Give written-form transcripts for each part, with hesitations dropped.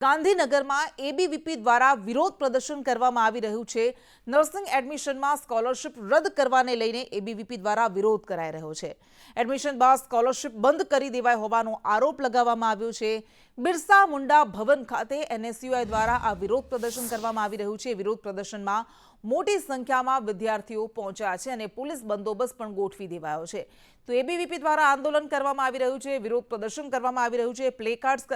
ગાંધીનગરમાં એબીવીપી દ્વારા વિરોધ પ્રદર્શન કરવામાં આવી રહ્યું છે। નર્સિંગ એડમિશનમાં સ્કોલરશિપ રદ કરવાને લઈને એબીવીપી દ્વારા વિરોધ કરાઈ રહ્યો છે। એડમિશન બાદ સ્કોલરશિપ બંધ કરી દેવાઈ હોવાનો આરોપ લગાવવામાં આવ્યો છે। બિરસા મુંડા ભવન ખાતે એનએસયુઆઈ દ્વારા આ વિરોધ પ્રદર્શન કરવામાં આવી રહ્યું છે। વિરોધ પ્રદર્શનમાં મોટી સંખ્યામાં વિદ્યાર્થીઓ પહોંચ્યા છે અને પોલીસ બંદોબસ્ત પણ ગોઠવી દેવાયો છે। તો એબીવીપી દ્વારા આંદોલન કરવામાં આવી રહ્યું છે, વિરોધ પ્રદર્શન કરવામાં આવી રહ્યું છે, પ્લે કાર્ડ્સ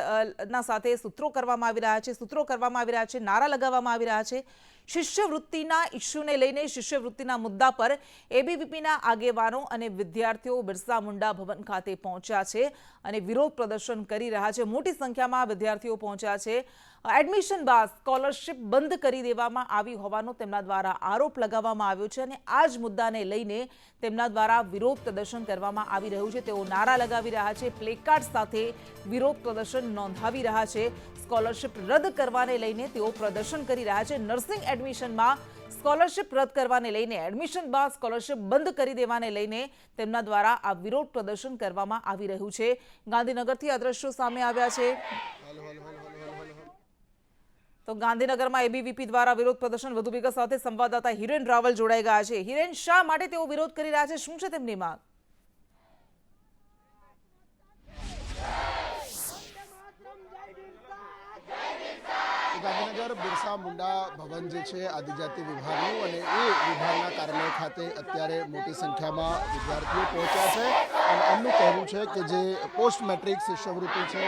ના સાથે સૂત્રો કરવામાં આવી રહ્યા છે, નારા લગાવવામાં આવી રહ્યા છે। શિષ્યવૃત્તિના ઇસ્યુને લઈને શિષ્યવૃત્તિના મુદ્દા પર એબીવીપીના આગેવાનો અને વિદ્યાર્થીઓ બિરસા મુંડા ભવન ખાતે પહોંચ્યા છે અને વિરોધ પ્રદર્શન કરી રહ્યા છે। મોટી સંખ્યામાં વિદ્યાર્થીઓ પહોંચ્યા છે। એડમિશન બાદ સ્કોલરશિપ બંધ કરી દેવામાં આવી હોવાનો તેમના દ્વારા આરોપ લગાવવામાં આવ્યો છે અને આ જ મુદ્દાને લઈને તેમના દ્વારા વિરોધ પ્રદર્શન કરવામાં આવી રહ્યું છે। તેઓ નારા લગાવી રહ્યા છે, પ્લેકાર્ડ સાથે વિરોધ પ્રદર્શન નોંધાવી રહ્યા છે। સ્કોલરશિપ રદ કરવાને લઈને તેઓ પ્રદર્શન કરી રહ્યા છે। નર્સિંગ એડમિશનમાં સ્કોલરશિપ રદ કરવાને લઈને, એડમિશન બાદ સ્કોલરશિપ બંધ કરી દેવાને લઈને તેમના દ્વારા આ વિરોધ પ્રદર્શન કરવામાં આવી રહ્યું છે। ગાંધીનગરથી આ દ્રશ્યો સામે આવ્યા છે। તો ગાંધીનગરમાં એબીવીપી દ્વારા વિરોધ પ્રદર્શન, વધુ વિગત સાથે સંવાદદાતા હિરેન રાવલ જોડાઈ ગયા છે। હિરેન, શા માટે તેઓ વિરોધ કરી રહ્યા છે? શું છે તેમની માંગ? ગાંધીનગર બિરસા મુંડા ભવન જે છે આદિજાતિ વિભાગનું, અને એ વિભાગના કાર્યાલય ખાતે અત્યારે મોટી સંખ્યામાં વિદ્યાર્થીઓ પહોંચ્યા છે અને એમનું કહેવું છે કે જે પોસ્ટ મેટ્રિક શિષ્યવૃત્તિ છે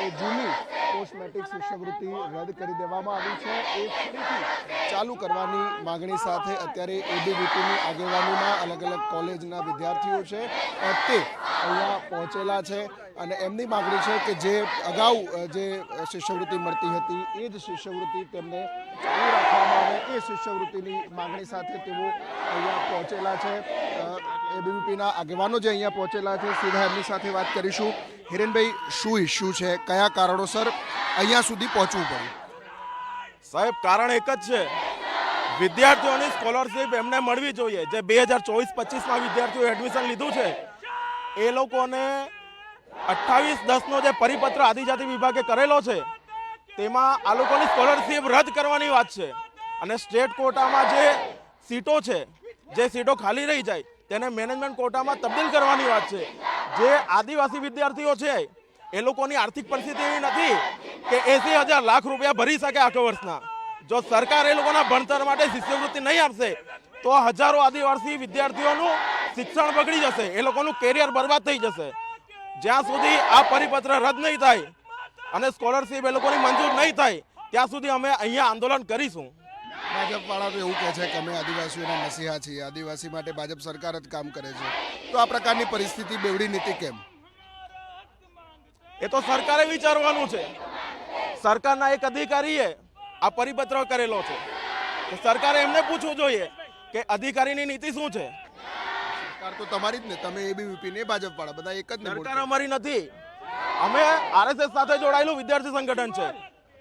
એ જૂની પોસ્ટ મેટ્રિક શિષ્યવૃત્તિ રદ કરી દેવામાં આવી છે, એ ફરીથી ચાલુ કરવાની માગણી સાથે અત્યારે એબીવીપીની આગેવાનીમાં અલગ અલગ કોલેજના વિદ્યાર્થીઓ છે તે અહીંયા પહોંચેલા છે અને એમની માગણી છે કે જે અગાઉ જે શિષ્યવૃત્તિ મળતી હતી એ જ શિષ્યવૃત્તિ તેમને ચાલુ રાખવામાં આવે, એ શિષ્યવૃત્તિની માગણી સાથે તેઓ અહીંયા પહોંચેલા છે। એબીવીપીના આગેવાનો જે અહીંયા પહોંચેલા છે, સીધા એમની સાથે વાત કરીશું। હિરેનભાઈ, શું ઇસ્યુ છે? કયા કારણોસર અહીંયા સુધી પહોંચવું પડ્યું? સાહેબ, કારણ એક જ છે, વિદ્યાર્થીઓની સ્કોલરશિપ એમને મળવી જોઈએ। જે 2024-25માં વિદ્યાર્થીઓ એડમિશન લીધું છે એ લોકોને 28/10નો જે પરિપત્ર આદિજાતિ વિભાગે કરેલો છે તેમાં આ લોકોની સ્કોલરશિપ રદ કરવાની વાત છે અને સ્ટેટ કોટામાં જે સીટો છે, જે સીટો ખાલી રહી જાય તેને મેનેજમેન્ટ કોટામાં તબદીલ કરવાની વાત છે। જે આદિવાસી વિદ્યાર્થીઓ છે એ લોકોની આર્થિક પરિસ્થિતિ એવી નથી કે 80,000 લાખ રૂપિયા ભરી શકે આખા વર્ષના। જો સરકાર એ લોકોના ભણતર માટે શિષ્યવૃત્તિ નહીં આપશે તો હજારો આદિવાસી વિદ્યાર્થીઓનું શિક્ષણ બગડી જશે, એ લોકોનું કેરિયર બરબાદ થઈ જશે। જ્યાં સુધી આ પરિપત્ર રદ નહીં થાય અને સ્કોલરશિપ એ લોકોની મંજૂર નહીં થાય ત્યાં સુધી અમે અહીંયા આંદોલન કરીશું। ભાજપ વાળા તો એવું કહે છે કે અમે આદિવાસીઓના મસીહા છીએ, આદિવાસી માટે ભાજપ સરકાર જ કામ કરે છે, તો આ પ્રકારની પરિસ્થિતિ, બેવડી નીતિ કેમ? એ તો સરકારે વિચારવાનું છે। સરકારના એક અધિકારીએ આ પરિપત્ર કરેલો છે તો સરકારે એમને પૂછવું જોઈએ કે અધિકારીની નીતિ શું છે। સરકાર તો તમારી જ ને, તમે એબીવીપી ને ભાજપ વાળા બધા એક જ ને। સરકાર અમારી નથી, અમે આરએસએસ સાથે જોડાયેલું વિદ્યાર્થી સંગઠન છે।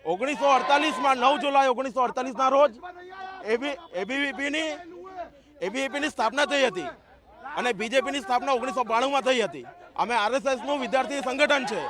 1948માં 9 જુલાઈ 1948ના રોજ એબીવીપીની સ્થાપના થઈ હતી અને બીજેપીની સ્થાપના 1992માં થઈ હતી। અમે આરએસએસનું વિદ્યાર્થી સંગઠન છે।